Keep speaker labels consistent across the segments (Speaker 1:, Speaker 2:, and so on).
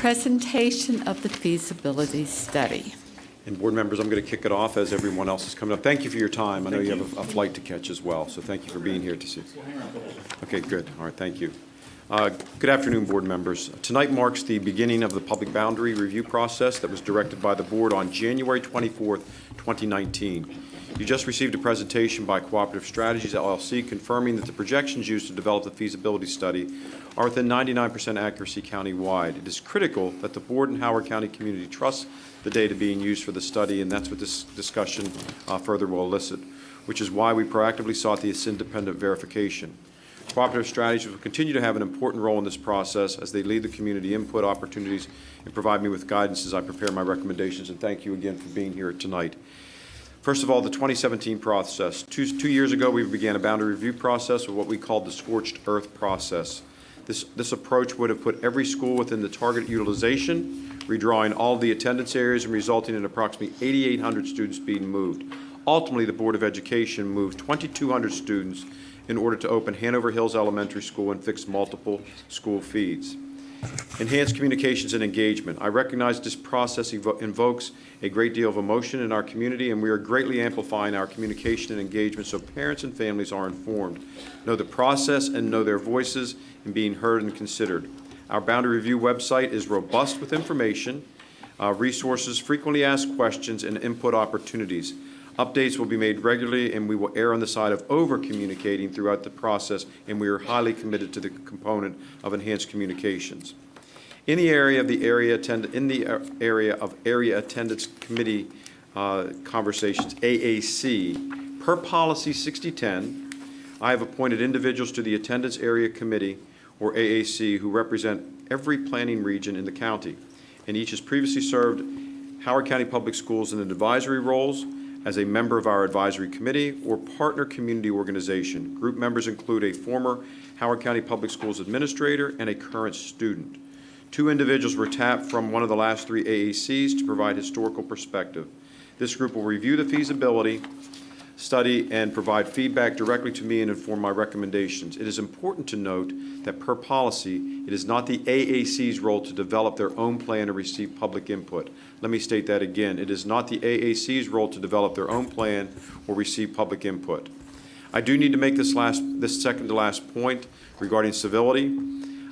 Speaker 1: presentation of the feasibility study.
Speaker 2: And board members, I'm going to kick it off as everyone else is coming up. Thank you for your time. I know you have a flight to catch as well, so thank you for being here to see. Okay, good. All right, thank you. Good afternoon, board members. Tonight marks the beginning of the public boundary review process that was directed by the board on January 24th, 2019. You just received a presentation by Cooperative Strategies, LLC, confirming that the projections used to develop the feasibility study are within 99% accuracy countywide. It is critical that the board and Howard County community trust the data being used for the study, and that's what this discussion further will elicit, which is why we proactively sought this independent verification. Cooperative Strategies will continue to have an important role in this process as they lead the community input opportunities and provide me with guidance as I prepare my recommendations, and thank you again for being here tonight. First of all, the 2017 process. Two years ago, we began a boundary review process with what we called the scorched earth process. This approach would have put every school within the target utilization, redrawing all of the attendance areas and resulting in approximately 8,800 students being moved. Ultimately, the Board of Education moved 2,200 students in order to open Hanover Hills Elementary School and fix multiple school feeds. Enhanced communications and engagement. I recognize this process invokes a great deal of emotion in our community, and we are greatly amplifying our communication and engagement so parents and families are informed, know the process, and know their voices and being heard and considered. Our boundary review website is robust with information, resources, frequently asked questions, and input opportunities. Updates will be made regularly, and we will err on the side of over-communicating throughout the process, and we are highly committed to the component of enhanced communications. In the area of area attendance committee conversations, AAC, per policy 6010, I have appointed individuals to the attendance area committee, or AAC, who represent every planning region in the county, and each has previously served Howard County Public Schools in advisory roles, as a member of our advisory committee or partner community organization. Group members include a former Howard County Public Schools administrator and a current student. 2 individuals were tapped from one of the last 3 AACs to provide historical perspective. This group will review the feasibility study and provide feedback directly to me and inform my recommendations. It is important to note that per policy, it is not the AAC's role to develop their own plan or receive public input. Let me state that again. It is not the AAC's role to develop their own plan or receive public input. I do need to make this second to last point regarding civility.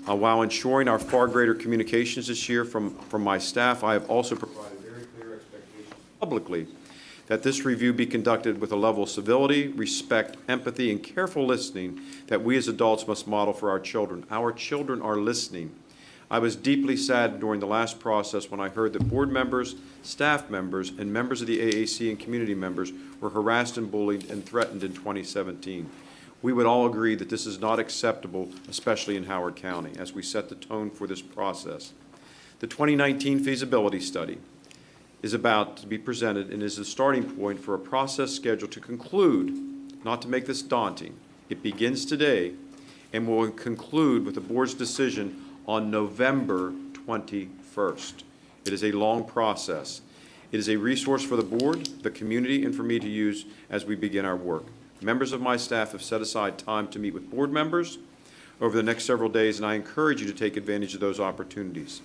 Speaker 2: While ensuring our far greater communications this year from my staff, I have also provided very clear expectations publicly that this review be conducted with a level of civility, respect, empathy, and careful listening that we as adults must model for our children. Our children are listening. I was deeply saddened during the last process when I heard that board members, staff members, and members of the AAC and community members were harassed and bullied and threatened in 2017. We would all agree that this is not acceptable, especially in Howard County, as we set the tone for this process. The 2019 feasibility study is about to be presented and is the starting point for a process scheduled to conclude, not to make this daunting. It begins today and will conclude with the board's decision on November 21st. It is a long process. It is a resource for the board, the community, and for me to use as we begin our work. Members of my staff have set aside time to meet with board members over the next several days, and I encourage you to take advantage of those opportunities.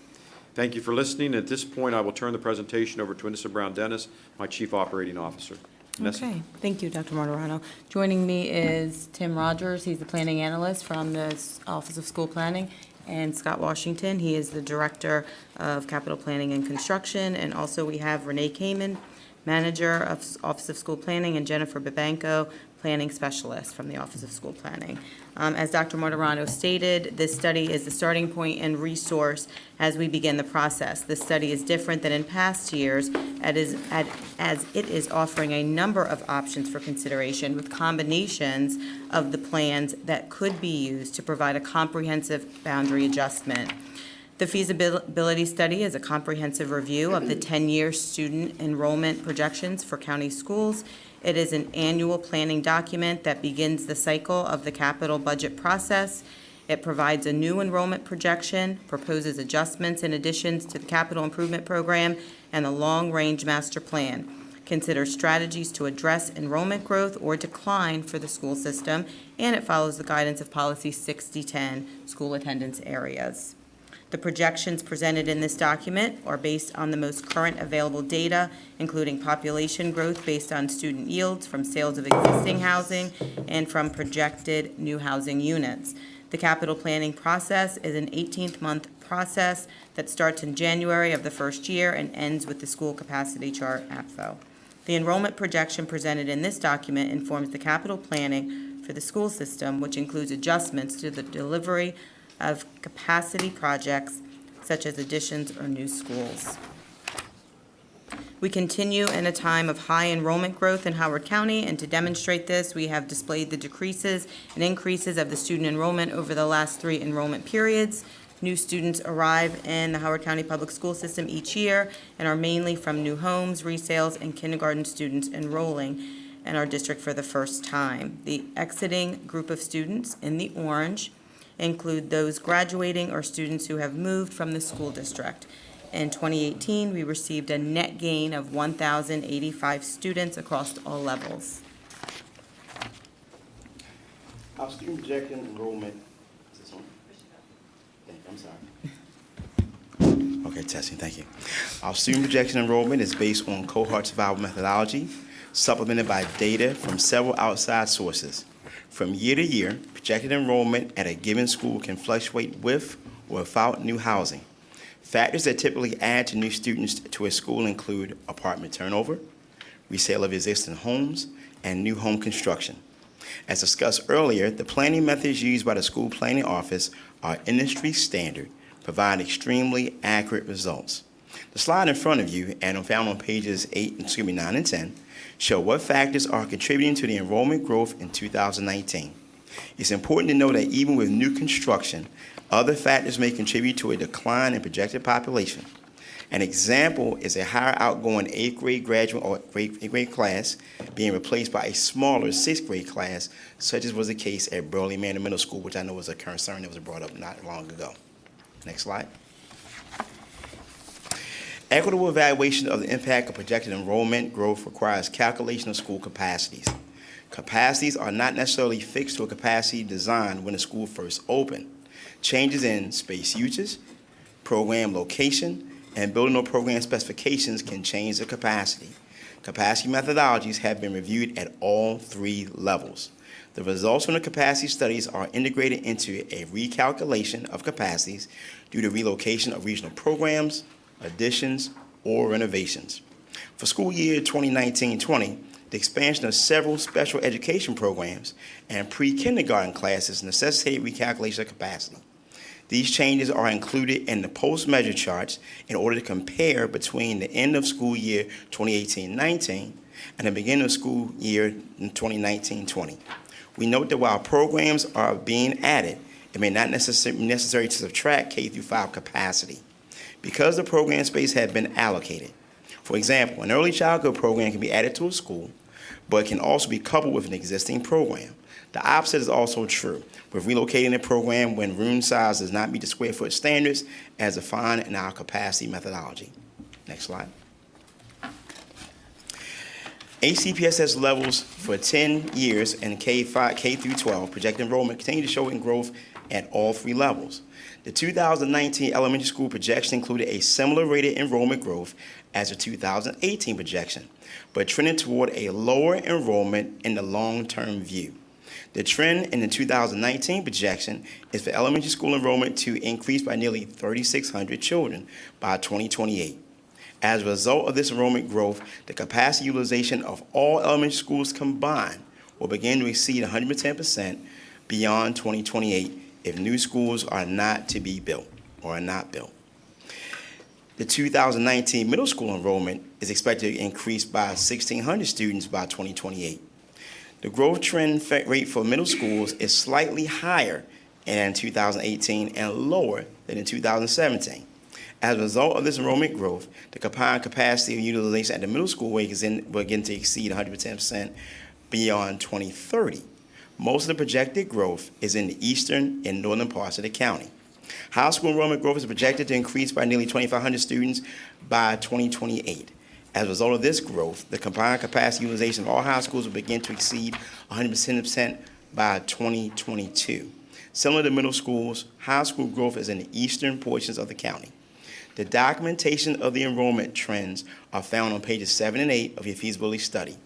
Speaker 2: Thank you for listening. At this point, I will turn the presentation over to Anissa Brown-Dennis, my Chief Operating Officer. Anissa.
Speaker 3: Okay, thank you, Dr. Martorano. Joining me is Tim Rogers. He's the planning analyst from the Office of School Planning, and Scott Washington. He is the Director of Capital Planning and Construction, and also we have Renee Kamen, Manager of Office of School Planning, and Jennifer Babanko, Planning Specialist from the Office of School Planning. As Dr. Martorano stated, this study is the starting point and resource as we begin the process. This study is different than in past years as it is offering a number of options for consideration with combinations of the plans that could be used to provide a comprehensive boundary adjustment. The feasibility study is a comprehensive review of the 10-year student enrollment projections for county schools. It is an annual planning document that begins the cycle of the capital budget process. It provides a new enrollment projection, proposes adjustments and additions to the capital improvement program and the long-range master plan, considers strategies to address enrollment growth or decline for the school system, and it follows the guidance of Policy 6010, school attendance areas. The projections presented in this document are based on the most current available data, including population growth based on student yields from sales of existing housing and from projected new housing units. The capital planning process is an 18-month process that starts in January of the first year and ends with the school capacity chart Apfo. The enrollment projection presented in this document informs the capital planning for the school system, which includes adjustments to the delivery of capacity projects such as additions or new schools. We continue in a time of high enrollment growth in Howard County, and to demonstrate this, we have displayed the decreases and increases of the student enrollment over the last 3 enrollment periods. New students arrive in the Howard County Public School System each year and are mainly from new homes, resales, and kindergarten students enrolling in our district for the first time. The exiting group of students in the orange include those graduating or students who have moved from the school district. In 2018, we received a net gain of 1,085 students across all levels.
Speaker 4: Our student projection enrollment, is this on? I'm sorry. Okay, testing, thank you. Our student projection enrollment is based on cohort survival methodology, supplemented by data from several outside sources. From year to year, projected enrollment at a given school can fluctuate with or without new housing. Factors that typically add to new students to a school include apartment turnover, resale of existing homes, and new home construction. As discussed earlier, the planning methods used by the school planning office are industry standard, provide extremely accurate results. The slide in front of you, and found on pages 9 and 10, show what factors are contributing to the enrollment growth in 2019. It's important to know that even with new construction, other factors may contribute to a decline in projected population. An example is a higher outgoing 8th grade graduate or 8th grade class being replaced by a smaller 6th grade class, such as was the case at Burley Manor Middle School, which I know was a concern that was brought up not long ago. Next slide. Equitable evaluation of the impact of projected enrollment growth requires calculation of school capacities. Capacities are not necessarily fixed to a capacity design when the school first opened. Changes in space uses, program location, and building or program specifications can change the capacity. Capacity methodologies have been reviewed at all 3 levels. The results from the capacity studies are integrated into a recalculation of capacities due to relocation of regional programs, additions, or renovations. For school year 2019-20, the expansion of several special education programs and pre-kindergarten classes necessitated recalculation of capacity. These changes are included in the post-measure charts in order to compare between the end of school year 2018-19 and the beginning of school year 2019-20. We note that while programs are being added, it may not necessary to subtract K-5 capacity because the program space had been allocated. For example, an early childhood program can be added to a school, but can also be coupled with an existing program. The opposite is also true, with relocating a program when room size does not meet the square foot standards as defined in our capacity methodology. Next slide. Hcpss levels for 10 years in K through 12 projected enrollment continue to show in growth at all 3 levels. The 2019 elementary school projection included a similar rated enrollment growth as the 2018 projection, but trended toward a lower enrollment in the long-term view. The trend in the 2019 projection is for elementary school enrollment to increase by nearly 3,600 children by 2028. As a result of this enrollment growth, the capacity utilization of all elementary schools combined will begin to exceed 110% beyond 2028 if new schools are not to be built or are not built. The 2019 middle school enrollment is expected to increase by 1,600 students by 2028. The growth trend rate for middle schools is slightly higher in 2018 and lower than in 2017. As a result of this enrollment growth, the combined capacity of utilization at the middle school will begin to exceed 110% beyond 2030. Most of the projected growth is in the eastern and northern parts of the county. High school enrollment growth is projected to increase by nearly 2,500 students by 2028. As a result of this growth, the combined capacity utilization of all high schools will begin to exceed 100% by 2022. Similar to middle schools, high school growth is in the eastern portions of the county. The documentation of the enrollment trends are found on pages 7 and 8 of your feasibility study.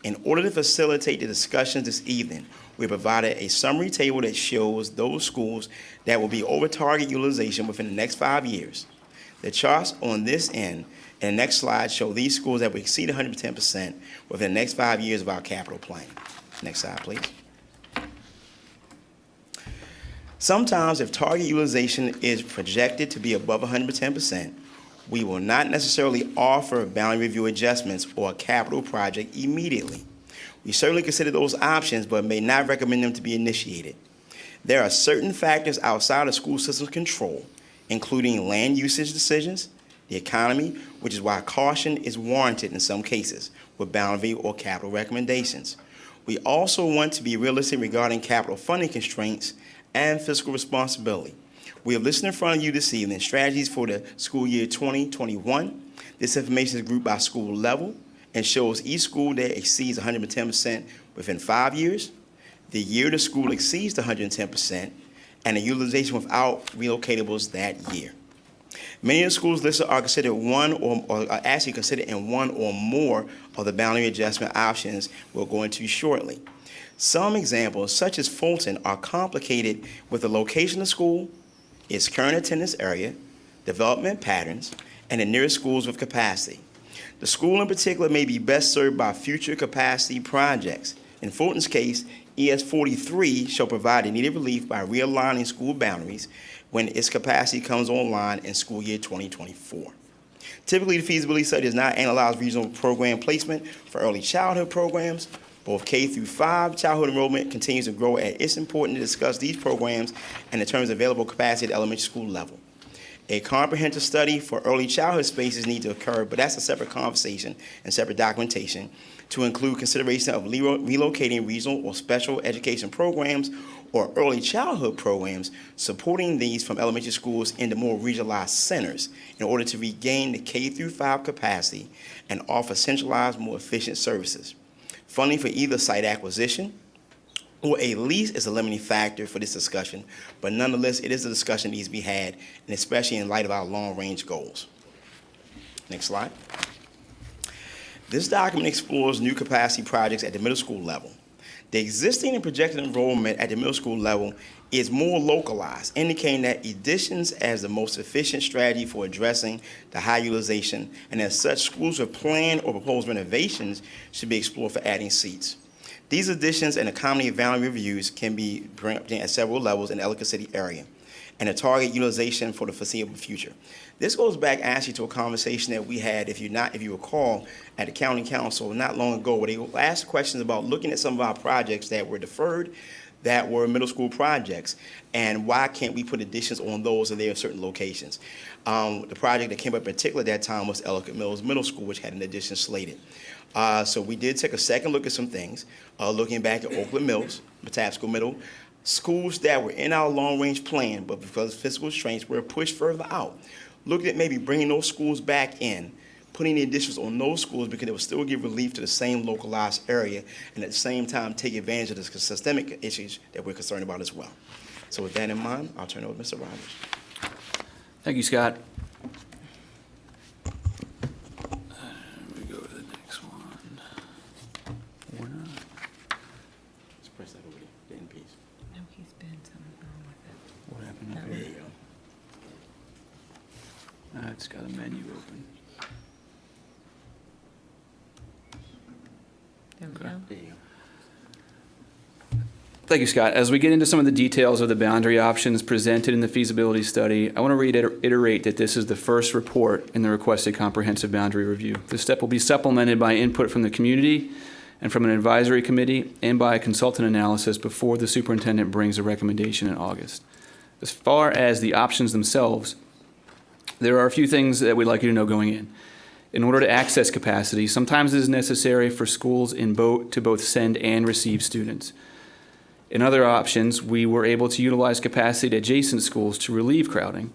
Speaker 4: In order to facilitate the discussions this evening, we provided a summary table that shows those schools that will be over target utilization within the next 5 years. The charts on this end and the next slide show these schools that will exceed 110% within the next 5 years of our capital plan. Next slide, please. Sometimes if target utilization is projected to be above 110%, we will not necessarily offer boundary review adjustments or a capital project immediately. We certainly consider those options, but may not recommend them to be initiated. There are certain factors outside of school system's control, including land usage decisions, the economy, which is why caution is warranted in some cases with boundary or capital recommendations. We also want to be realistic regarding capital funding constraints and fiscal responsibility. We have listed in front of you this evening strategies for the school year 2021. This information is grouped by school level and shows each school that exceeds 110% within 5 years, the year the school exceeds 110%, and the utilization without relocatables that year. Many of the schools listed are considered are actually considered in one or more of the boundary adjustment options we'll go into shortly. Some examples, such as Fulton, are complicated with the location of school, its current attendance area, development patterns, and the nearest schools with capacity. The school in particular may be best served by future capacity projects. In Fulton's case, ES 43 shall provide the needed relief by realigning school boundaries when its capacity comes online in school year 2024. Typically, the feasibility study does not analyze regional program placement for early childhood programs. Both K through 5 childhood enrollment continues to grow, and it's important to discuss these programs and determine available capacity at the elementary school level. A comprehensive study for early childhood spaces needs to occur, but that's a separate conversation and separate documentation to include consideration of relocating regional or special education programs or early childhood programs, supporting these from elementary schools into more regionalized centers in order to regain the K through 5 capacity and offer centralized, more efficient services. Funding for either site acquisition or a lease is a limiting factor for this discussion, but nonetheless, it is a discussion that needs to be had, and especially in light of our long-range goals. Next slide. This document explores new capacity projects at the middle school level. The existing and projected enrollment at the middle school level is more localized, indicating that additions as the most efficient strategy for addressing the high utilization, and as such, schools with planned or proposed renovations should be explored for adding seats. These additions and accompanying boundary reviews can be brought at several levels in the Ellicott City area, and a target utilization for the foreseeable future. This goes back actually to a conversation that we had, if you recall, at the county council not long ago, where they asked questions about looking at some of our projects that were deferred, that were middle school projects, and why can't we put additions on those in their certain locations. The project that came up in particular at that time was Ellicott Mills Middle School, which had an addition slated. So we did take a second look at some things, looking back at Oakland Mills, Matapsco Middle, schools that were in our long-range plan, but because of fiscal constraints, were pushed further out. Looking at maybe bringing those schools back in, putting the additions on those schools because it will still give relief to the same localized area, and at the same time take advantage of the systemic issues that we're concerned about as well. So with that in mind, I'll turn it over to Mr. Rogers.
Speaker 5: Thank you, Scott. We go to the next one.
Speaker 4: Let's press that over there, the end piece.
Speaker 3: No, he's been something wrong with it.
Speaker 5: What happened up
Speaker 4: There
Speaker 5: here?
Speaker 4: you go.
Speaker 5: It's got a menu open.
Speaker 3: There we
Speaker 5: Okay.
Speaker 3: go.
Speaker 4: There you go.
Speaker 5: Thank you, Scott. As we get into some of the details of the boundary options presented in the feasibility study, I want to reiterate that this is the first report in the requested comprehensive boundary review. This step will be supplemented by input from the community and from an advisory committee and by a consultant analysis before the superintendent brings a recommendation in August. As far as the options themselves, there are a few things that we'd like you to know going in. In order to access capacity, sometimes it is necessary for schools to both send and receive students. In other options, we were able to utilize capacity at adjacent schools to relieve crowding.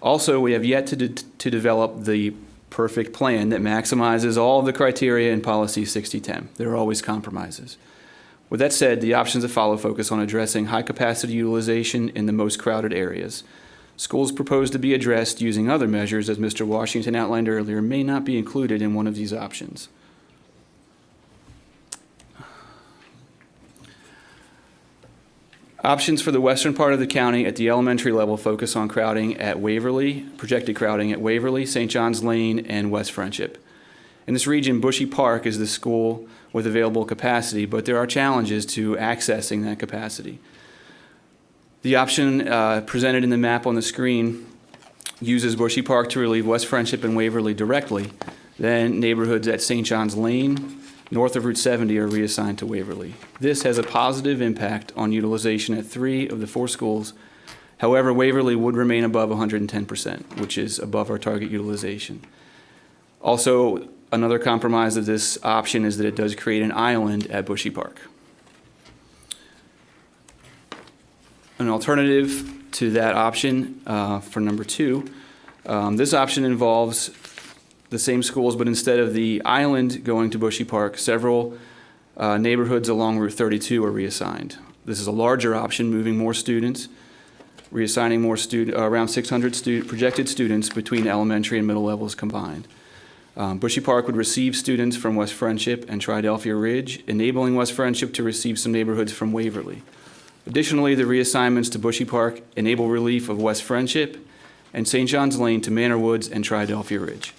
Speaker 5: Also, we have yet to develop the perfect plan that maximizes all of the criteria in Policy 6010. There are always compromises. With that said, the options that follow focus on addressing high-capacity utilization in the most crowded areas. Schools proposed to be addressed using other measures, as Mr. Washington outlined earlier, may not be included in one of these options. Options for the western part of the county at the elementary level focus on crowding at Waverly, projected crowding at Waverly, St. John's Lane, and West Friendship. In this region, Bushy Park is the school with available capacity, but there are challenges to accessing that capacity. The option presented in the map on the screen uses Bushy Park to relieve West Friendship and Waverly directly. Then neighborhoods at St. John's Lane, north of Route 70, are reassigned to Waverly. This has a positive impact on utilization at 3 of the 4 schools. However, Waverly would remain above 110%, which is above our target utilization. Also, another compromise of this option is that it does create an island at Bushy Park. An alternative to that option for number 2, this option involves the same schools, but instead of the island going to Bushy Park, several neighborhoods along Route 32 are reassigned. This is a larger option, moving more students, reassigning more around 600 projected students between elementary and middle levels combined. Bushy Park would receive students from West Friendship and Triadelphia Ridge, enabling West Friendship to receive some neighborhoods from Waverly. Additionally, the reassignments to Bushy Park enable relief of West Friendship and St. John's Lane to Manor Woods and Triadelphia Ridge.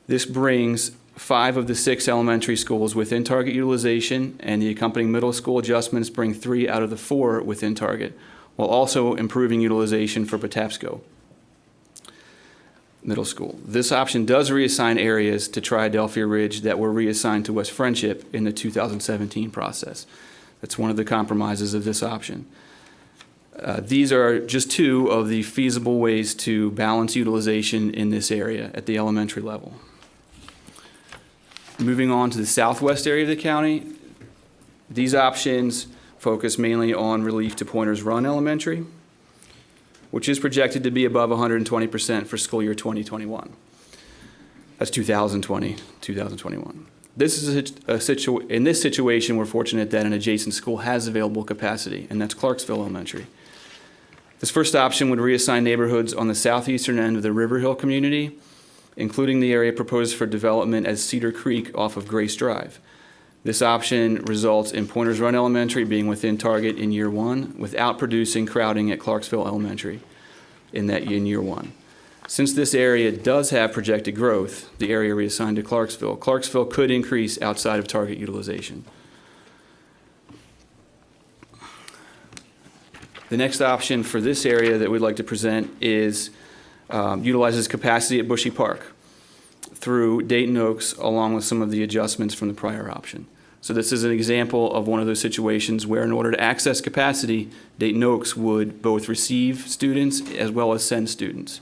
Speaker 5: This brings 5 of the 6 elementary schools within target utilization, and the accompanying middle school adjustments bring 3 out of the 4 within target, while also improving utilization for Patapsco Middle School. This option does reassign areas to Triadelphia Ridge that were reassigned to West Friendship in the 2017 process. That's one of the compromises of this option. These are just 2 of the feasible ways to balance utilization in this area at the elementary level. Moving on to the southwest area of the county, these options focus mainly on relief to Pointers Run Elementary, which is projected to be above 120% for school year 2021. That's 2020, 2021. This is in this situation, we're fortunate that an adjacent school has available capacity, and that's Clarksville Elementary. This first option would reassign neighborhoods on the southeastern end of the River Hill community, including the area proposed for development as Cedar Creek off of Grace Drive. This option results in Pointers Run Elementary being within target in year 1 without producing crowding at Clarksville Elementary in year 1. Since this area does have projected growth, the area reassigned to Clarksville could increase outside of target utilization. The next option for this area that we'd like to present is utilizes capacity at Bushy Park through Dayton Oaks, along with some of the adjustments from the prior option. So this is an example of one of those situations where in order to access capacity, Dayton Oaks would both receive students as well as send students.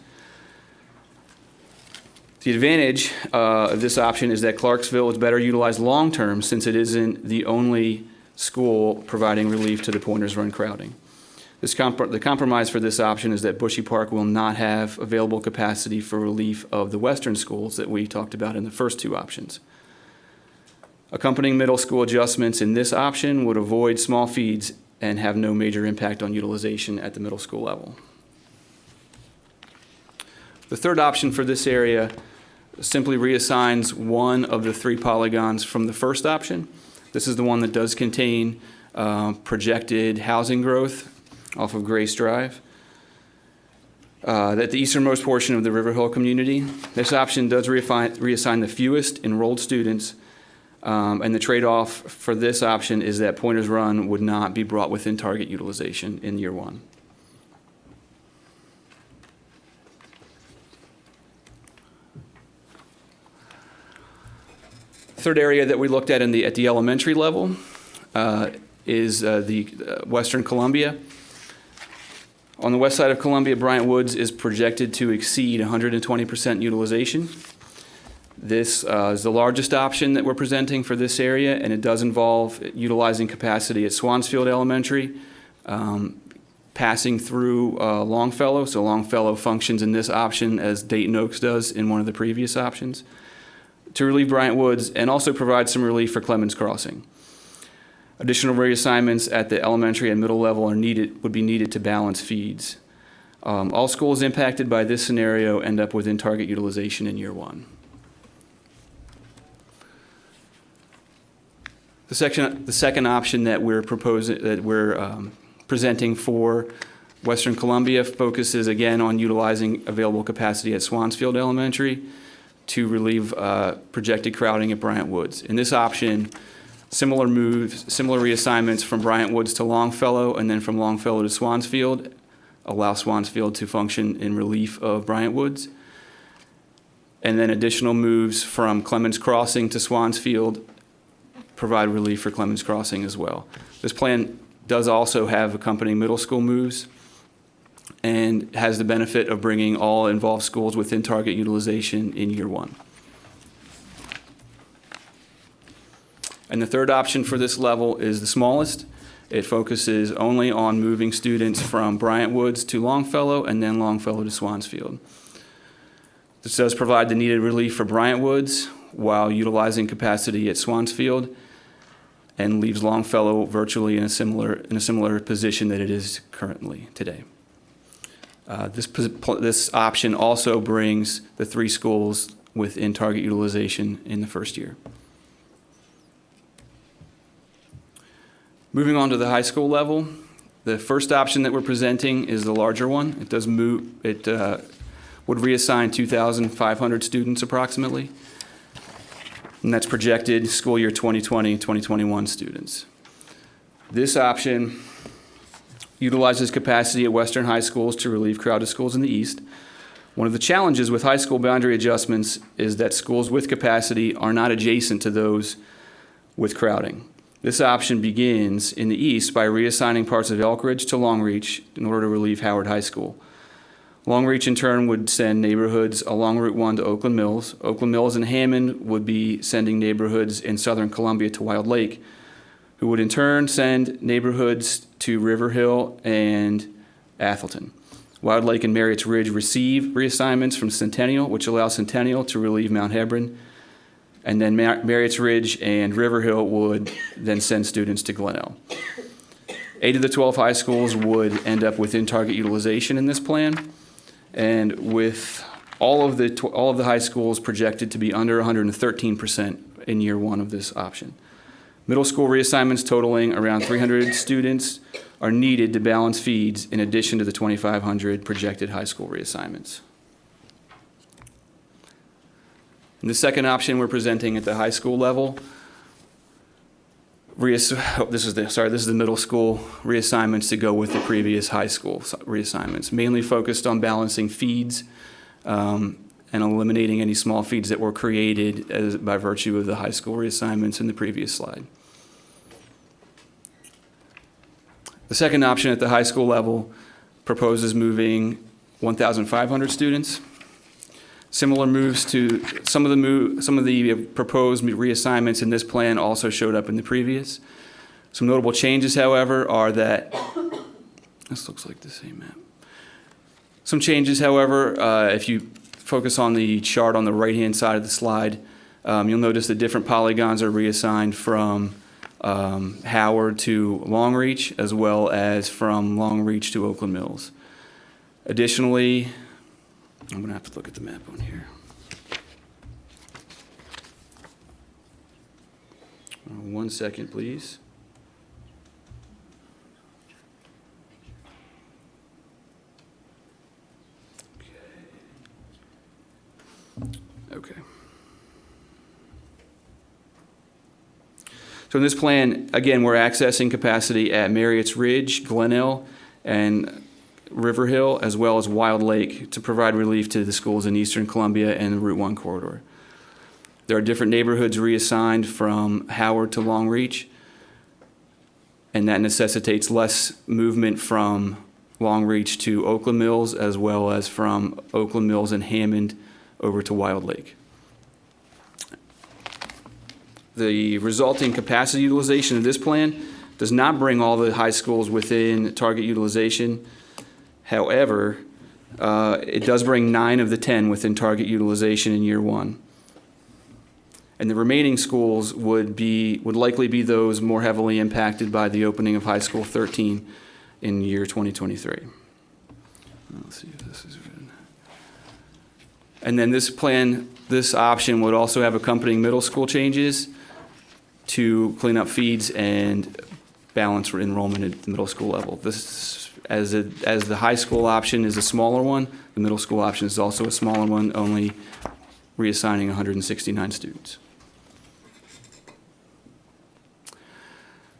Speaker 5: The advantage of this option is that Clarksville is better utilized long-term since it isn't the only school providing relief to the Pointers Run crowding. The compromise for this option is that Bushy Park will not have available capacity for relief of the western schools that we talked about in the first 2 options. Accompanying middle school adjustments in this option would avoid small feeds and have no major impact on utilization at the middle school level. The third option for this area simply reassigns one of the 3 polygons from the first option. This is the one that does contain projected housing growth off of Grace Drive. At the easternmost portion of the River Hill community, this option does reassign the fewest enrolled students, and the trade-off for this option is that Pointers Run would not be brought within target utilization in year 1. Third area that we looked at at the elementary level is the Western Columbia. On the west side of Columbia, Bryant Woods is projected to exceed 120% utilization. This is the largest option that we're presenting for this area, and it does involve utilizing capacity at Swansfield Elementary, passing through Longfellow. So Longfellow functions in this option as Dayton Oaks does in one of the previous options, to relieve Bryant Woods and also provide some relief for Clemens Crossing. Additional reassignments at the elementary and middle level would be needed to balance feeds. All schools impacted by this scenario end up within target utilization in year one. The second option that we're presenting for Western Columbia focuses again on utilizing available capacity at Swansfield Elementary to relieve projected crowding at Bryant Woods. In this option, similar reassignments from Bryant Woods to Longfellow and then from Longfellow to Swansfield allow Swansfield to function in relief of Bryant Woods. And then additional moves from Clemens Crossing to Swansfield provide relief for Clemens Crossing as well. This plan does also have accompanying middle school moves and has the benefit of bringing all involved schools within target utilization in year one. And the third option for this level is the smallest. It focuses only on moving students from Bryant Woods to Longfellow and then Longfellow to Swansfield. This does provide the needed relief for Bryant Woods while utilizing capacity at Swansfield, and leaves Longfellow virtually in a similar position that it is currently today. This option also brings the 3 schools within target utilization in the first year. Moving on to the high school level, the first option that we're presenting is the larger one. It does move. It would reassign 2,500 students approximately. And that's projected school year 2020-2021 students. This option utilizes capacity at Western high schools to relieve crowded schools in the east. One of the challenges with high school boundary adjustments is that schools with capacity are not adjacent to those with crowding. This option begins in the east by reassigning parts of Elk Ridge to Long Reach in order to relieve Howard High School. Long Reach, in turn, would send neighborhoods along Route 1 to Oakland Mills. Oakland Mills and Hammond would be sending neighborhoods in southern Columbia to Wild Lake, who would in turn send neighborhoods to River Hill and Athelton. Wild Lake and Marriott's Ridge receive reassignments from Centennial, which allows Centennial to relieve Mount Hebron. And then Marriott's Ridge and River Hill would then send students to Glenelg. 8 of the 12 high schools would end up within target utilization in this plan. And with all of the high schools projected to be under 113% in year one of this option. Middle school reassignments totaling around 300 students are needed to balance feeds in addition to the 2,500 projected high school reassignments. And the second option we're presenting at the high school level, this is the middle school reassignments to go with the previous high school reassignments, mainly focused on balancing feeds and eliminating any small feeds that were created by virtue of the high school reassignments in the previous slide. The second option at the high school level proposes moving 1,500 students. Similar moves to some of the proposed reassignments in this plan also showed up in the previous. Some notable changes, however, are that this looks like the same map. Some changes, however, if you focus on the chart on the right-hand side of the slide, you'll notice that different polygons are reassigned from Howard to Long Reach, as well as from Long Reach to Oakland Mills. Additionally, I'm going to have to look at the map on here. One second, please. Okay. So in this plan, again, we're accessing capacity at Marriott's Ridge, Glenelg, and River Hill, as well as Wild Lake, to provide relief to the schools in Eastern Columbia and the Route 1 corridor. There are different neighborhoods reassigned from Howard to Long Reach, and that necessitates less movement from Long Reach to Oakland Mills, as well as from Oakland Mills and Hammond over to Wild Lake. The resulting capacity utilization of this plan does not bring all the high schools within target utilization. However, it does bring 9 of the 10 within target utilization in year one. And the remaining schools would likely be those more heavily impacted by the opening of High School 13 in year 2023. Let's see if this is good. And then this option would also have accompanying middle school changes to clean up feeds and balance enrollment at the middle school level. This, as the high school option is a smaller one, the middle school option is also a smaller one, only reassigning 169 students.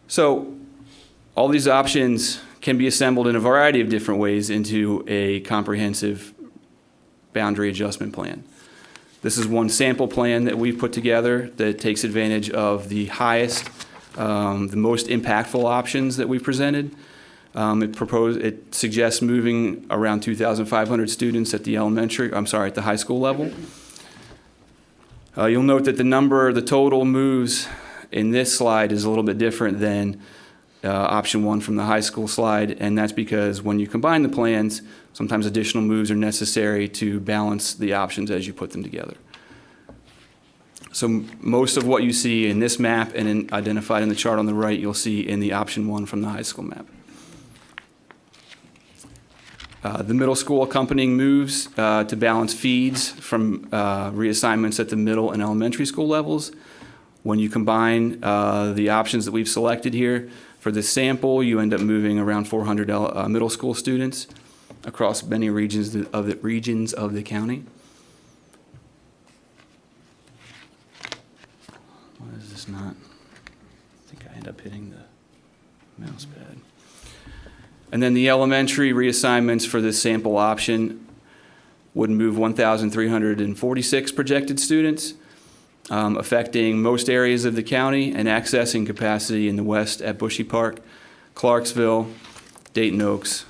Speaker 5: So all these options can be assembled in a variety of different ways into a comprehensive boundary adjustment plan. This is one sample plan that we've put together that takes advantage of the highest, the most impactful options that we've presented. It suggests moving around 2,500 students at the at the high school level. You'll note that the total moves in this slide is a little bit different than option 1 from the high school slide, and that's because when you combine the plans, sometimes additional moves are necessary to balance the options as you put them together. So most of what you see in this map and identified in the chart on the right, you'll see in the option 1 from the high school map. The middle school accompanying moves to balance feeds from reassignments at the middle and elementary school levels. When you combine the options that we've selected here, for this sample, you end up moving around 400 middle school students across many regions of the county. Why is this not? I think I end up hitting the mouse pad. And then the elementary reassignments for this sample option would move 1,346 projected students, affecting most areas of the county and accessing capacity in the west at Bushy Park, Clarksville, Dayton Oaks,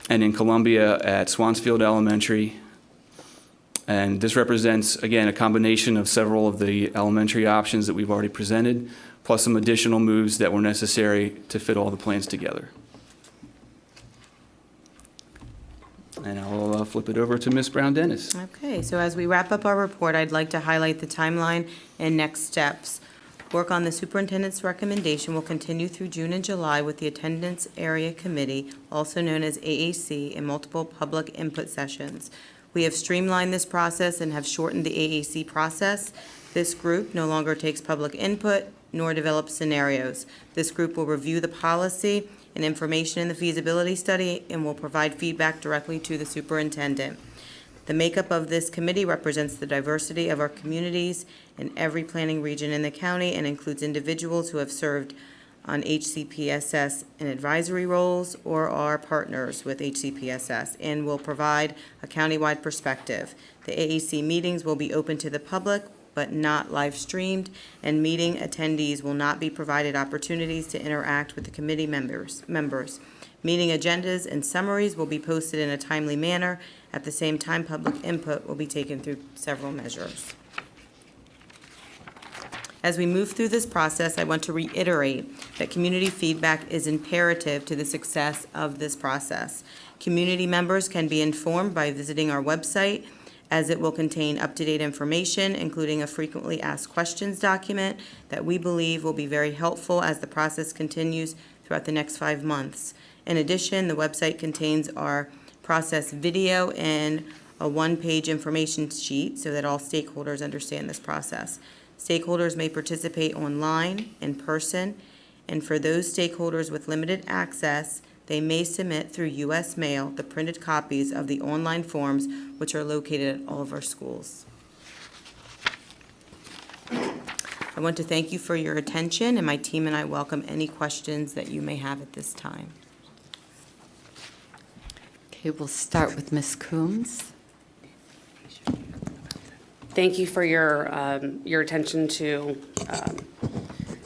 Speaker 5: and in Columbia at Swansfield Elementary. And this represents, again, a combination of several of the elementary options that we've already presented, plus some additional moves that were necessary to fit all the plans together. And I'll flip it over to Ms. Brown-Dennis.
Speaker 3: Okay, so as we wrap up our report, I'd like to highlight the timeline and next steps. Work on the superintendent's recommendation will continue through June and July with the Attendance Area Committee, also known as AAC, and multiple public input sessions. We have streamlined this process and have shortened the AAC process. This group no longer takes public input nor develops scenarios. This group will review the policy and information in the feasibility study and will provide feedback directly to the superintendent. The makeup of this committee represents the diversity of our communities in every planning region in the county and includes individuals who have served on Hcpss in advisory roles or are partners with Hcpss and will provide a countywide perspective. The AAC meetings will be open to the public but not live streamed, and meeting attendees will not be provided opportunities to interact with the committee members. Meeting agendas and summaries will be posted in a timely manner. At the same time, public input will be taken through several measures. As we move through this process, I want to reiterate that community feedback is imperative to the success of this process. Community members can be informed by visiting our website, as it will contain up-to-date information, including a frequently asked questions document that we believe will be very helpful as the process continues throughout the next 5 months. In addition, the website contains our process video and a one-page information sheet so that all stakeholders understand this process. Stakeholders may participate online, in person, and for those stakeholders with limited access, they may submit through U.S. mail the printed copies of the online forms, which are located at all of our schools. I want to thank you for your attention, and my team and I welcome any questions that you may have at this time.
Speaker 1: Okay, we'll start with Ms. Coombs.
Speaker 6: Thank you for your attention to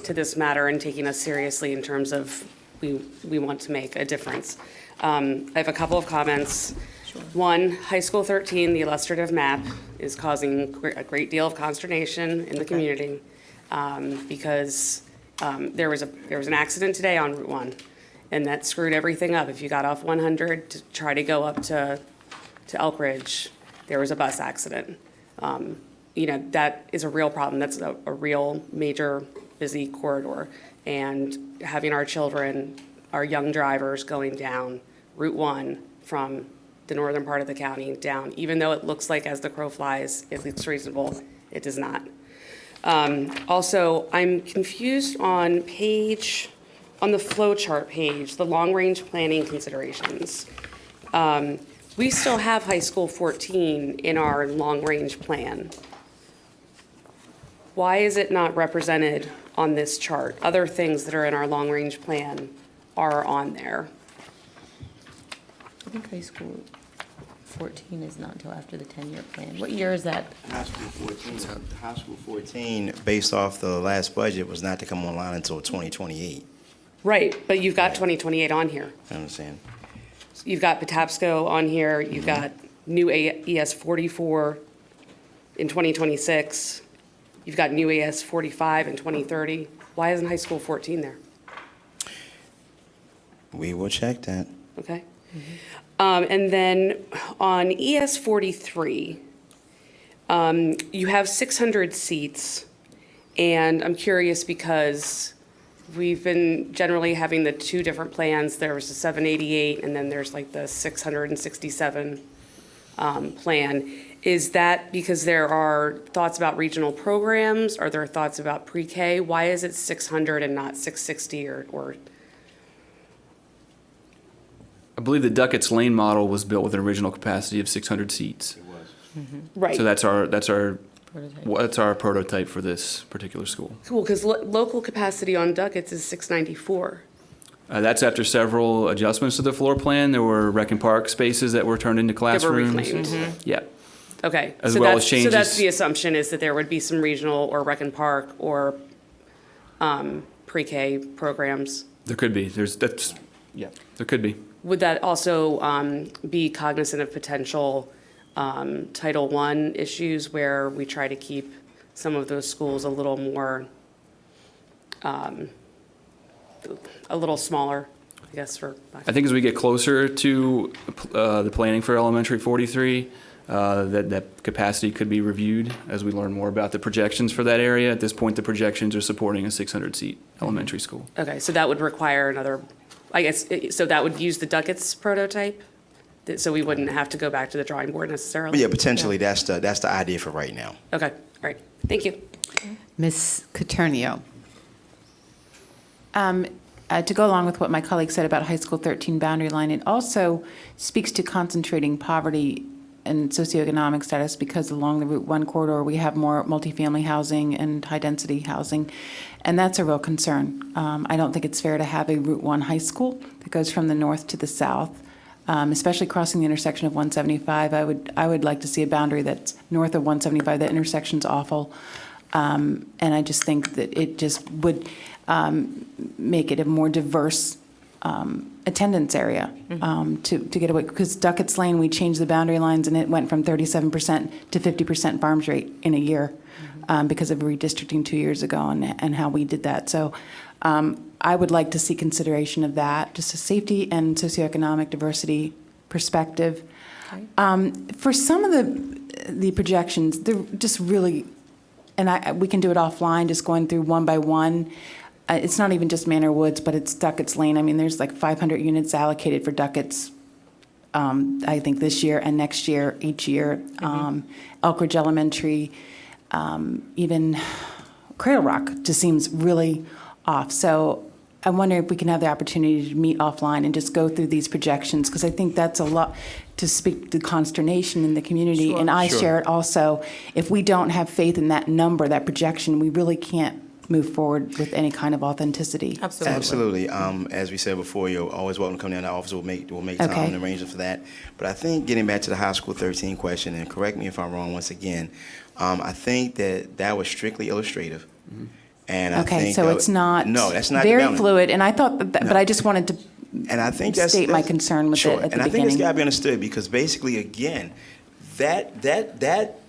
Speaker 6: this matter and taking us seriously in terms of we want to make a difference. I have a couple of comments.
Speaker 3: Sure.
Speaker 6: One, High School 13, the illustrative map, is causing a great deal of consternation in the community because there was an accident today on Route 1, and that screwed everything up. If you got off 100 to try to go up to Elk Ridge, there was a bus accident. that is a real problem. That's a real major busy corridor. And having our children, our young drivers going down Route 1 from the northern part of the county down, even though it looks like as the crow flies, it looks reasonable, it does not. Also, I'm confused on the flow chart page, the long-range planning considerations. We still have high school 14 in our long-range plan. Why is it not represented on this chart? Other things that are in our long-range plan are on there.
Speaker 3: I think high school 14 is not until after the 10-year plan. What year is that?
Speaker 4: High School 14, based off the last budget, was not to come online until 2028.
Speaker 6: Right, but you've got 2028 on here.
Speaker 4: I understand.
Speaker 6: You've got Patapsco on here, you've got new ES 44 in 2026, you've got new ES 45 in 2030. Why isn't high school 14 there?
Speaker 4: We will check that.
Speaker 6: Okay. And then on ES 43, you have 600 seats, and I'm curious because we've been generally having the two different plans. There was the 788, and then there's like the 667 plan. Is that because there are thoughts about regional programs? Are there thoughts about pre-K? Why is it 600 and not 660 or
Speaker 5: I believe the Duckett's Lane model was built with an original capacity of 600 seats.
Speaker 6: right?
Speaker 5: So that's our
Speaker 3: Prototype.
Speaker 5: prototype for this particular school.
Speaker 6: Cool, because local capacity on Duckett's is 694.
Speaker 5: That's after several adjustments to the floor plan. There were rec and park spaces that were turned into
Speaker 6: That were
Speaker 5: classrooms.
Speaker 6: reclaimed.
Speaker 5: Yeah.
Speaker 6: Okay.
Speaker 5: As
Speaker 6: so
Speaker 5: well
Speaker 6: that's,
Speaker 5: as
Speaker 6: So that's
Speaker 5: changes-
Speaker 6: the assumption is that there would be some regional or rec and park or pre-K programs.
Speaker 5: There could be. There could be.
Speaker 6: Would that also be cognizant of potential Title I issues where we try to keep some of those schools a little more, a little smaller, I guess, for.
Speaker 5: I think as we get closer to the planning for elementary 43, that capacity could be reviewed as we learn more about the projections for that area. At this point, the projections are supporting a 600-seat elementary school.
Speaker 6: Okay, so that would require another, I guess, so that would use the Duckett's prototype? So we wouldn't have to go back to the drawing board necessarily?
Speaker 4: But yeah, potentially, that's the idea for right now.
Speaker 6: Okay, all right, thank you.
Speaker 1: Ms. Caternio. To go along with what my colleague said about high school 13 boundary line, it also speaks to concentrating poverty and socioeconomic status because along the Route 1 corridor, we have more multifamily housing and high-density housing, and that's a real concern. I don't think it's fair to have a Route 1 high school that goes from the north to the south, especially crossing the intersection of 175. I would like to see a boundary that's north of 175. That intersection's awful, and I just think that it just would make it a more diverse attendance area to get away, because Duckett's Lane, we changed the boundary lines and it went from 37% to 50% farms rate in a year because of redistricting 2 years ago and how we did that. So I would like to see consideration of that, just a safety and socioeconomic diversity perspective. For some of the projections, they're just really, and we can do it offline, just going through one by one. It's not even just Manor Woods, but it's Duckett's Lane. I mean, there's like 500 units allocated for Duckett's, I think this year and next year, each year. Elk Ridge Elementary, even Cradle Rock just seems really off. So I wonder if we can have the opportunity to meet offline and just go through these projections, because I think that's a lot to speak to consternation in the community.
Speaker 4: Sure,
Speaker 1: and I
Speaker 4: sure.
Speaker 1: share it also. If we don't have faith in that number, that projection, we really can't move forward with any kind of authenticity.
Speaker 3: Absolutely.
Speaker 4: Absolutely. As we said before, you're always welcome to come down to the office. We'll make time
Speaker 1: Okay.
Speaker 4: and arrangements for that. But I think getting back to the high school 13 question, and correct me if I'm wrong once again, I think that was strictly illustrative. And I
Speaker 1: Okay,
Speaker 4: think
Speaker 1: so it's not
Speaker 4: no, that's not
Speaker 1: very
Speaker 4: development.
Speaker 1: fluid, and I thought that, but I just wanted to
Speaker 4: And I think that's
Speaker 1: state my concern with
Speaker 4: sure.
Speaker 1: it at the
Speaker 4: And I think it's
Speaker 1: beginning.
Speaker 4: got to be understood because basically, again, that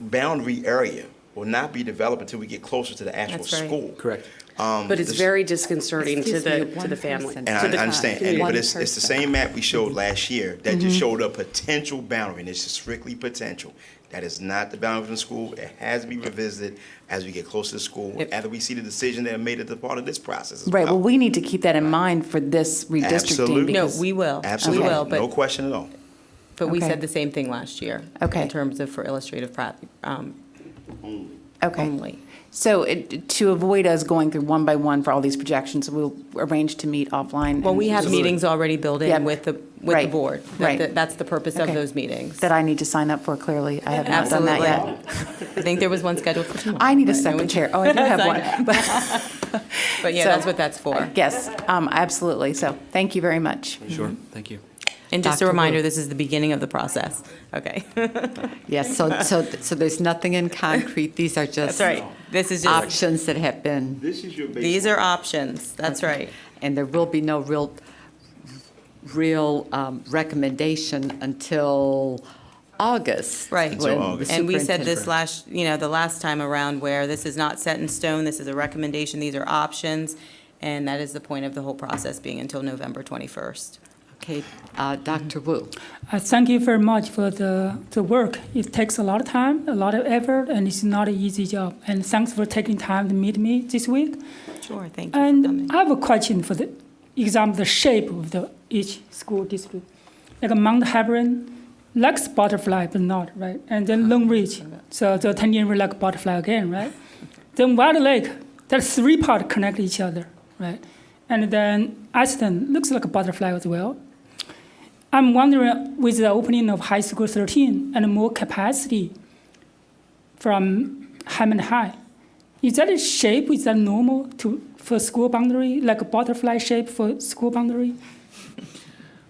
Speaker 4: boundary area will not be developed until we get closer to the actual
Speaker 3: That's right.
Speaker 4: school.
Speaker 5: Correct.
Speaker 6: But it's very disconcerting to
Speaker 1: Excuse me,
Speaker 6: the
Speaker 1: one
Speaker 6: family.
Speaker 1: person.
Speaker 4: And I understand,
Speaker 1: community.
Speaker 4: but it's the
Speaker 1: Person.
Speaker 4: same map we showed last year that just showed a potential boundary, and it's just strictly potential. That is not the boundary of the school. It has to be revisited as we get closer to school, after we see the decision that are made as a part of this process as
Speaker 1: Right, well,
Speaker 4: well.
Speaker 1: we need to keep that in mind for this redistricting.
Speaker 4: Absolutely.
Speaker 3: No,
Speaker 1: because-
Speaker 3: we will.
Speaker 4: Absolutely,
Speaker 3: We will,
Speaker 4: no
Speaker 3: but,
Speaker 4: question at all.
Speaker 3: but we
Speaker 1: Okay.
Speaker 3: said the same thing last year.
Speaker 1: Okay.
Speaker 3: In terms of for illustrative
Speaker 1: Okay.
Speaker 3: only.
Speaker 1: So to avoid us going through one by one for all these projections, we'll arrange to meet offline.
Speaker 3: Well,
Speaker 1: and-
Speaker 3: we have meetings already built
Speaker 1: Yep.
Speaker 3: in with the
Speaker 1: Right.
Speaker 3: board.
Speaker 1: Right.
Speaker 3: That's the purpose of
Speaker 1: Okay.
Speaker 3: those meetings.
Speaker 1: That I need to sign up for, clearly. I have not done that
Speaker 3: Absolutely.
Speaker 1: yet.
Speaker 3: I think there was one scheduled for tomorrow.
Speaker 1: I need a
Speaker 3: but no
Speaker 1: second
Speaker 3: one-
Speaker 1: chair. Oh, I do have one.
Speaker 3: But yeah,
Speaker 1: So-
Speaker 3: that's what that's for.
Speaker 1: Yes, absolutely. So thank you very much.
Speaker 5: Sure, thank you.
Speaker 3: And just a
Speaker 7: Dr.
Speaker 3: reminder,
Speaker 7: Wu.
Speaker 3: this is the beginning of the process. Okay.
Speaker 7: Yes, so there's nothing in concrete. These are just
Speaker 3: That's right. This is just,
Speaker 7: options that have been,
Speaker 4: This is your
Speaker 3: these are options. That's right.
Speaker 7: and there will be no real recommendation until August.
Speaker 3: Right.
Speaker 4: Until
Speaker 7: when the
Speaker 4: August.
Speaker 3: And we said this
Speaker 7: superintendent-
Speaker 3: the last time around where this is not set in stone, this is a recommendation, these are options. And that is the point of the whole process being until November 21st.
Speaker 7: Okay, Dr. Wu.
Speaker 8: Thank you very much for the work. It takes a lot of time, a lot of effort, and it's not an easy job. And thanks for taking time to meet me this week.
Speaker 3: Sure, thank you for
Speaker 8: And
Speaker 3: coming.
Speaker 8: I have a question for the example, the shape of each school district. Like Mount Hebron, like butterfly, but not, right? And then Long Ridge, so the Tanyan River like butterfly again, right? Then Wild Lake, there's three parts connect each other, right? And then Aston looks like a butterfly as well. I'm wondering, with the opening of High School 13 and more capacity from Hammond High, is that a shape, is that normal for school boundary, like a butterfly shape for school boundary?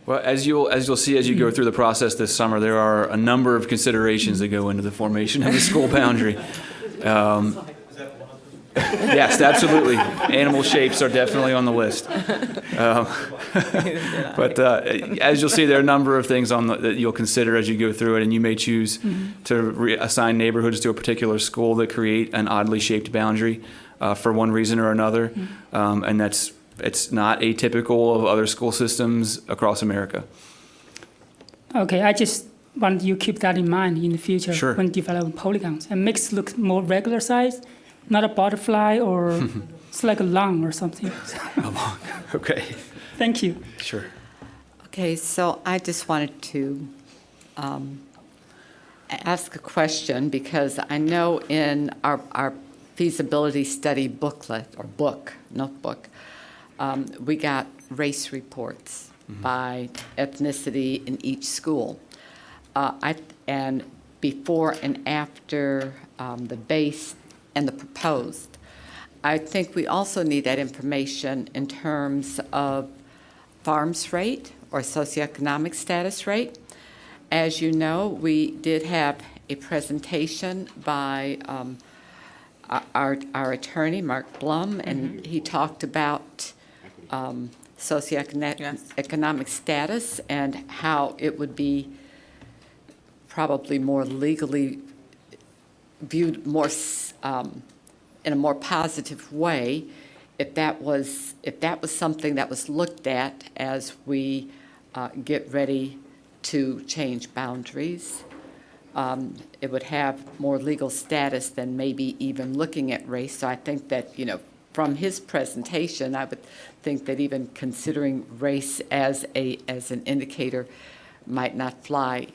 Speaker 5: Well, as you'll see as you go through the process this summer, there are a number of considerations that go into the formation of a school boundary. Yes, absolutely. Animal shapes are definitely on the list. But as you'll see, there are a number of things that you'll consider as you go through it, and you may choose to assign neighborhoods to a particular school that create an oddly shaped boundary for one reason or another, and it's not atypical of other school systems across America.
Speaker 8: Okay, I just want you to keep that in mind in the future
Speaker 5: Sure.
Speaker 8: when developing polygons. And makes it look more regular size, not a butterfly or it's like a lung or something.
Speaker 5: Okay,
Speaker 8: Thank you.
Speaker 5: sure.
Speaker 7: Okay, so I just wanted to ask a question because I know in our feasibility study booklet, or notebook, we got race reports by ethnicity in each school. And before and after the base and the proposed. I think we also need that information in terms of farms rate or socioeconomic status rate. As you know, we did have a presentation by our attorney, Mark Blum, and he talked about socioeconomic status and how it would be probably more legally viewed more in a more positive way if that was something that was looked at as we get ready to change boundaries. It would have more legal status than maybe even looking at race. So I think that, from his presentation, I would think that even considering race as an indicator might not fly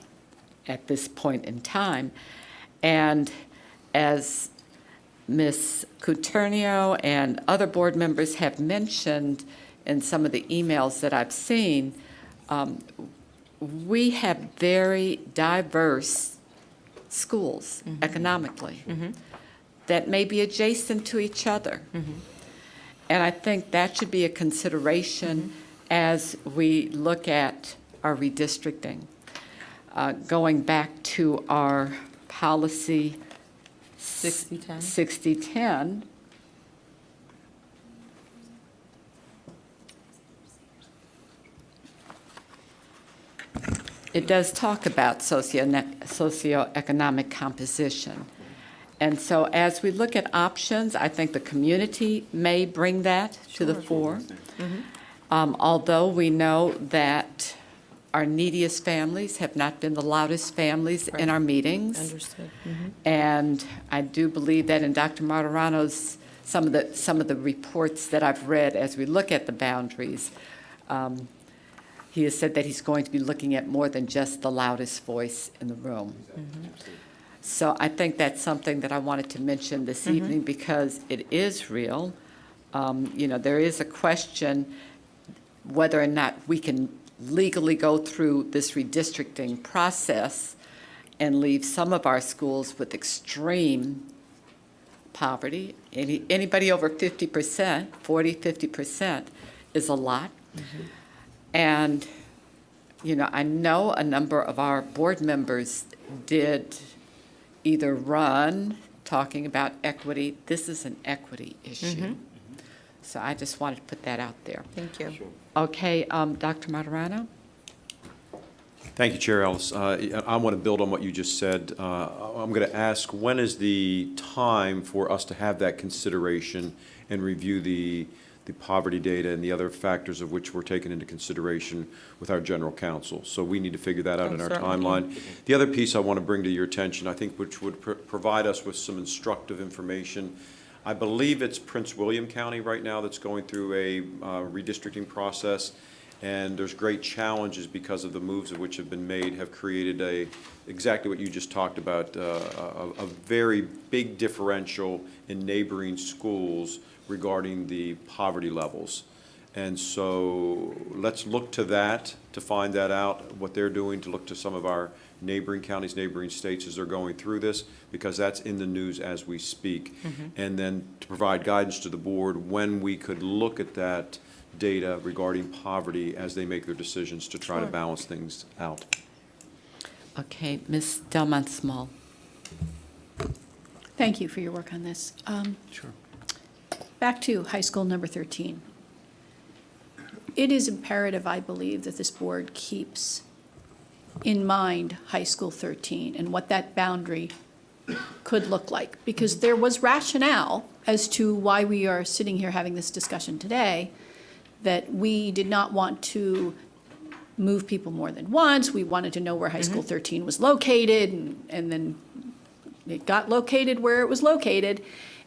Speaker 7: at this point in time. And as Ms. Cuternio and other board members have mentioned in some of the emails that I've seen, we have very diverse schools economically that may be adjacent to each other. And I think that should be a consideration as we look at our redistricting. Going back to our policy
Speaker 3: 60-10.
Speaker 7: 60-10, it does talk about socioeconomic composition. And so as we look at options, I think the community may bring that to the fore. Although we know that our neediest families have not been the loudest families in our meetings.
Speaker 3: Understood.
Speaker 7: And I do believe that in Dr. Martirano's, some of the reports that I've read as we look at the boundaries, he has said that he's going to be looking at more than just the loudest voice in the room. So I think that's something that I wanted to mention this evening because it is real. There is a question whether or not we can legally go through this redistricting process and leave some of our schools with extreme poverty. Anybody over 50%, 40, 50% is a lot. And, I know a number of our board members did either run talking about equity. This is an equity issue. So I just wanted to put that out there.
Speaker 3: Thank you.
Speaker 7: Okay, Dr. Martirano?
Speaker 2: Thank you, Chair Ellis. I want to build on what you just said. I'm going to ask, when is the time for us to have that consideration and review the poverty data and the other factors of which were taken into consideration with our general counsel? So we need to figure that out in our timeline. The other piece I want to bring to your attention, I think, which would provide us with some instructive information. I believe it's Prince William County right now that's going through a redistricting process, and there's great challenges because of the moves of which have been made have created exactly what you just talked about, a very big differential in neighboring schools regarding the poverty levels. And so let's look to that to find that out, what they're doing, to look to some of our neighboring counties, neighboring states as they're going through this, because that's in the news as we speak. And then to provide guidance to the board when we could look at that data regarding poverty as they make their decisions to try to balance things out.
Speaker 7: Okay, Ms. Delmont Small.
Speaker 9: Thank you for your work on this.
Speaker 2: Sure.
Speaker 9: Back to high school number 13. It is imperative, I believe, that this board keeps in mind high school 13 and what that boundary could look like. Because there was rationale as to why we are sitting here having this discussion today, that we did not want to move people more than once. We wanted to know where high school 13 was located, and then it got located where it was located.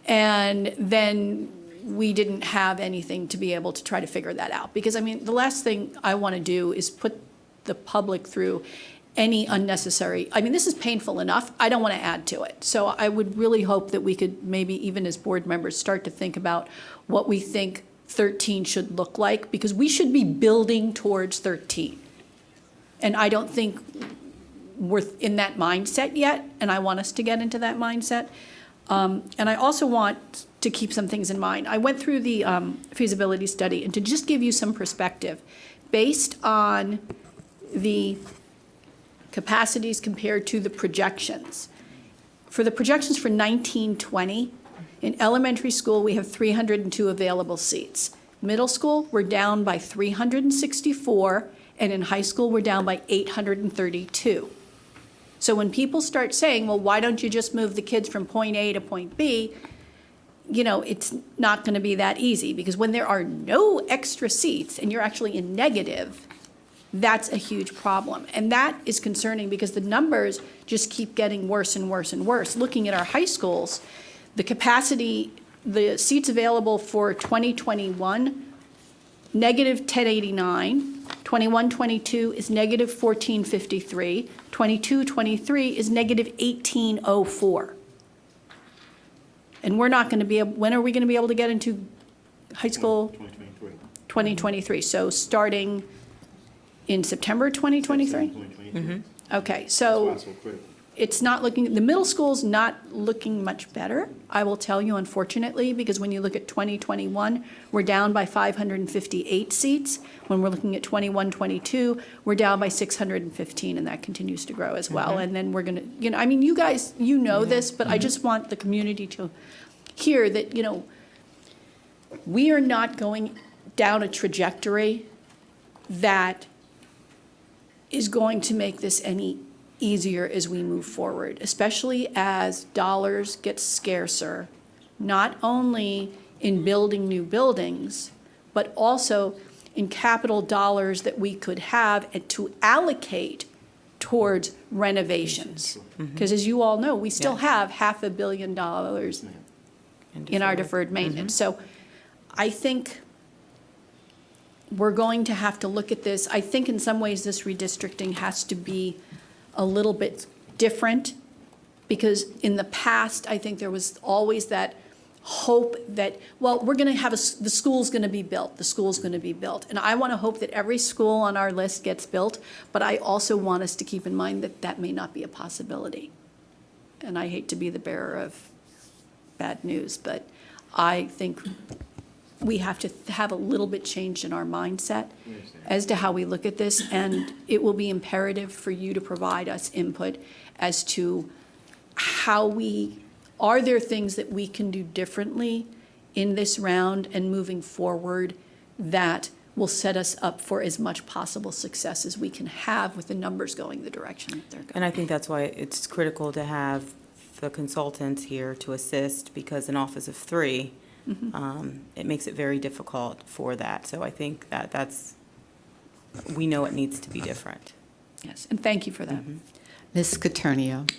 Speaker 9: And then we didn't have anything to be able to try to figure that out. Because, the last thing I want to do is put the public through any unnecessary, this is painful enough. I don't want to add to it. So I would really hope that we could maybe, even as board members, start to think about what we think 13 should look like, because we should be building towards 13. And I don't think we're in that mindset yet, and I want us to get into that mindset. And I also want to keep some things in mind. I went through the feasibility study, and to just give you some perspective, based on the capacities compared to the projections. For the projections for 1920, in elementary school, we have 302 available seats. Middle school, we're down by 364, and in high school, we're down by 832. So when people start saying, well, why don't you just move the kids from point A to point B, it's not going to be that easy, because when there are no extra seats and you're actually in negative, that's a huge problem. And that is concerning because the numbers just keep getting worse and worse and worse. Looking at our high schools, the capacity, the seats available for 2021, negative 1089. 21-22 is negative 1453. 22-23 is negative 1804. And we're not going to be able, when are we going to be able to get into high school? 2023. So starting in September 2023? Okay, so it's not looking, the middle school's not looking much better, I will tell you, unfortunately, because when you look at 2021, we're down by 558 seats. When we're looking at 21-22, we're down by 615, and that continues to grow as well. And then we're going to, you guys, this, but I just want the community to hear that, we are not going down a trajectory that is going to make this any easier as we move forward, especially as dollars get scarcer, not only in building new buildings, but also in capital dollars that we could have and to allocate towards renovations. Because as you all know, we still have $500 million in our deferred maintenance. So I think we're going to have to look at this. I think in some ways this redistricting has to be a little bit different, because in the past, I think there was always that hope that, well, we're going to have the school's going to be built, the school's going to be built. And I want to hope that every school on our list gets built, but I also want us to keep in mind that that may not be a possibility. And I hate to be the bearer of bad news, but I think we have to have a little bit change in our mindset as to how we look at this, and it will be imperative for you to provide us input as to are there things that we can do differently in this round and moving forward that will set us up for as much possible success as we can have with the numbers going the direction that they're going.
Speaker 3: And I think that's why it's critical to have the consultants here to assist, because an office of three, it makes it very difficult for that. So I think we know it needs to be different.
Speaker 9: Yes, and thank you for that.
Speaker 7: Ms. Caternio.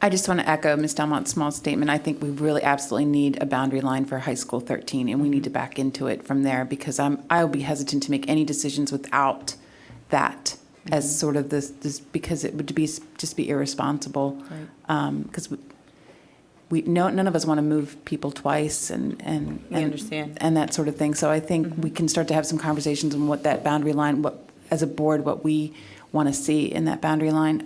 Speaker 1: I just want to echo Ms. Delmont's small statement. I think we really absolutely need a boundary line for high school 13, and we need to back into it from there, because I'll be hesitant to make any decisions without that as sort of this because it would be just be irresponsible. Because none of us want to move people twice and
Speaker 3: We understand.
Speaker 1: and that sort of thing. So I think we can start to have some conversations on what that boundary line, as a board, what we want to see in that boundary line.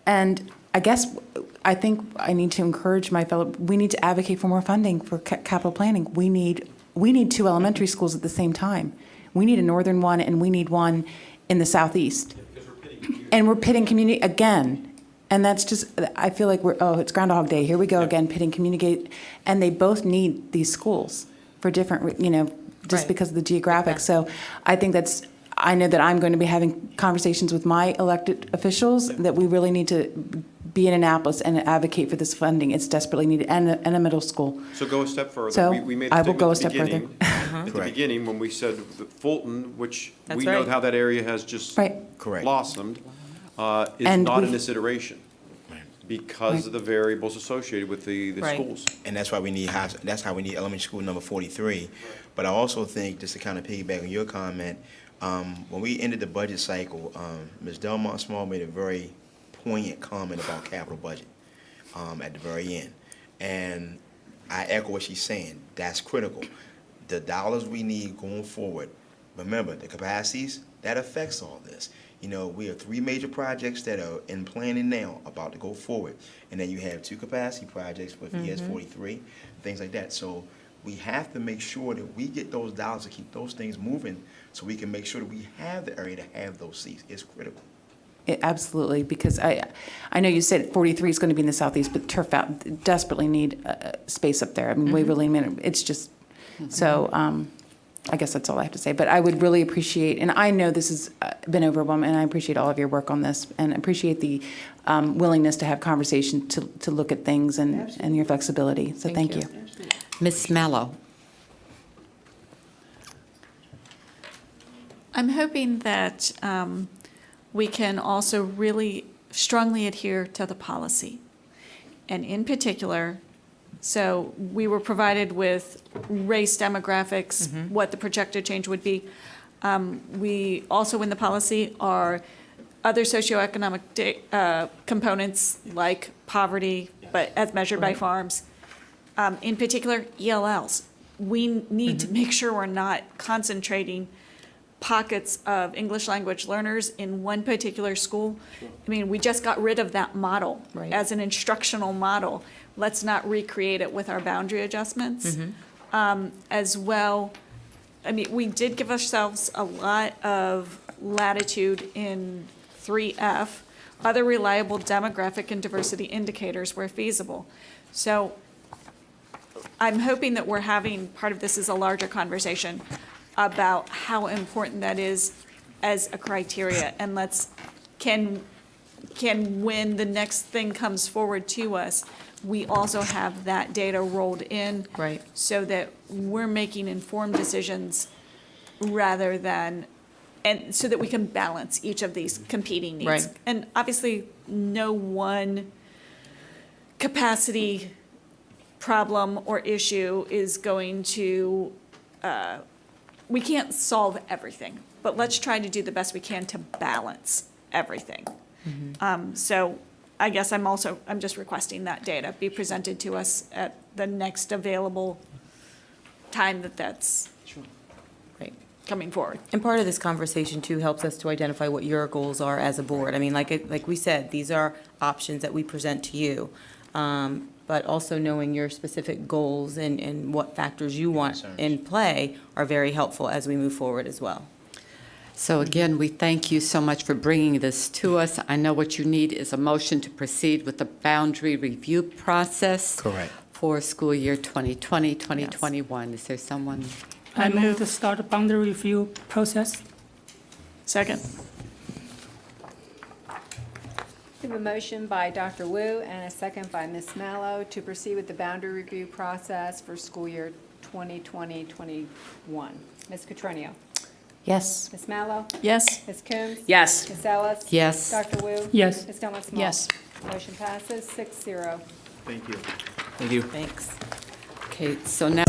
Speaker 1: And I think I need to encourage we need to advocate for more funding for capital planning. We need 2 elementary schools at the same time. We need a northern one, and we need one in the southeast. And we're pitting community again. And that's just, I feel like it's Groundhog Day. Here we go again, pitting community. And they both need these schools for different, just
Speaker 3: Right.
Speaker 1: because of the geographic.
Speaker 3: Exactly.
Speaker 1: So I know that I'm going to be having conversations with my elected officials that we really need to be in Annapolis and advocate for this funding. It's desperately needed, and a middle school.
Speaker 2: So go a step further.
Speaker 1: So,
Speaker 2: We made a
Speaker 1: I will
Speaker 2: statement
Speaker 1: go a
Speaker 2: at the
Speaker 1: step further.
Speaker 2: beginning- At the
Speaker 4: Correct.
Speaker 2: beginning, when we said that Fulton, which
Speaker 3: That's
Speaker 2: we know
Speaker 3: right.
Speaker 2: how that area has just
Speaker 1: Right.
Speaker 4: Correct.
Speaker 2: blossomed, is
Speaker 1: And
Speaker 2: not
Speaker 1: we-
Speaker 2: in this iteration because of the variables associated with the
Speaker 3: Right.
Speaker 2: schools.
Speaker 4: And that's why we need that's how we need elementary school number 43. But I also think, just to kind of piggyback on your comment, when we ended the budget cycle, Ms. Delmont Small made a very poignant comment about capital budget at the very end. And I echo what she's saying. That's critical. The dollars we need going forward, remember, the capacities, that affects all this. We have 3 major projects that are in planning now, about to go forward. And then you have 2 capacity projects with ES 43, things like that. So we have to make sure that we get those dollars to keep those things moving, so we can make sure that we have the area to have those seats. It's critical.
Speaker 1: Absolutely, because I know you said 43 is going to be in the southeast, but Turf out desperately need space up there. I mean, we really mean it's just so. I guess that's all I have to say. But I would really appreciate, and I know this has been overwhelming, and I appreciate all of your work on this, and appreciate the willingness to have conversation to look at things and your flexibility. So thank you.
Speaker 7: Ms. Mello.
Speaker 10: I'm hoping that we can also really strongly adhere to the policy. And in particular, so we were provided with race demographics, what the projected change would be. We also in the policy are other socioeconomic components like poverty, but as measured by farms. In particular, ELLs. We need to make sure we're not concentrating pockets of English language learners in one particular school. I mean, we just got rid of that model
Speaker 3: Right.
Speaker 10: as an instructional model. Let's not recreate it with our boundary adjustments. As well, I mean, we did give ourselves a lot of latitude in 3F, other reliable demographic and diversity indicators where feasible. So I'm hoping that we're having, part of this is a larger conversation about how important that is as a criteria. And when the next thing comes forward to us, we also have that data rolled in.
Speaker 3: Right.
Speaker 10: So that we're making informed decisions rather than, and so that we can balance each of these competing needs.
Speaker 3: Right.
Speaker 10: And obviously, no one capacity problem or issue is going to, we can't solve everything, but let's try to do the best we can to balance everything. So I guess I'm just requesting that data be presented to us at the next available time that's
Speaker 3: Right.
Speaker 10: coming forward.
Speaker 3: And part of this conversation too helps us to identify what your goals are as a board. I mean, like we said, these are options that we present to you. But also knowing your specific goals and what factors you want in play are very helpful as we move forward as well.
Speaker 7: So again, we thank you so much for bringing this to us. I know what you need is a motion to proceed with the boundary review process.
Speaker 4: Correct.
Speaker 7: For school year 2020, 2021. Is there someone?
Speaker 8: I move to start a boundary review process.
Speaker 10: Second.
Speaker 11: We have a motion by Dr. Wu and a second by Ms. Mallow to proceed with the boundary review process for school year 2020-21. Ms. Catronio.
Speaker 1: Yes.
Speaker 11: Ms. Mallow.
Speaker 10: Yes.
Speaker 11: Ms. Coombs.
Speaker 6: Yes.
Speaker 11: Ms. Ellis.
Speaker 7: Yes.
Speaker 11: Dr. Wu.
Speaker 8: Yes.
Speaker 11: Ms. Dillon Small.
Speaker 9: Yes.
Speaker 11: Motion passes 6-0.
Speaker 5: Thank you.
Speaker 3: Thanks.
Speaker 7: Okay, so now.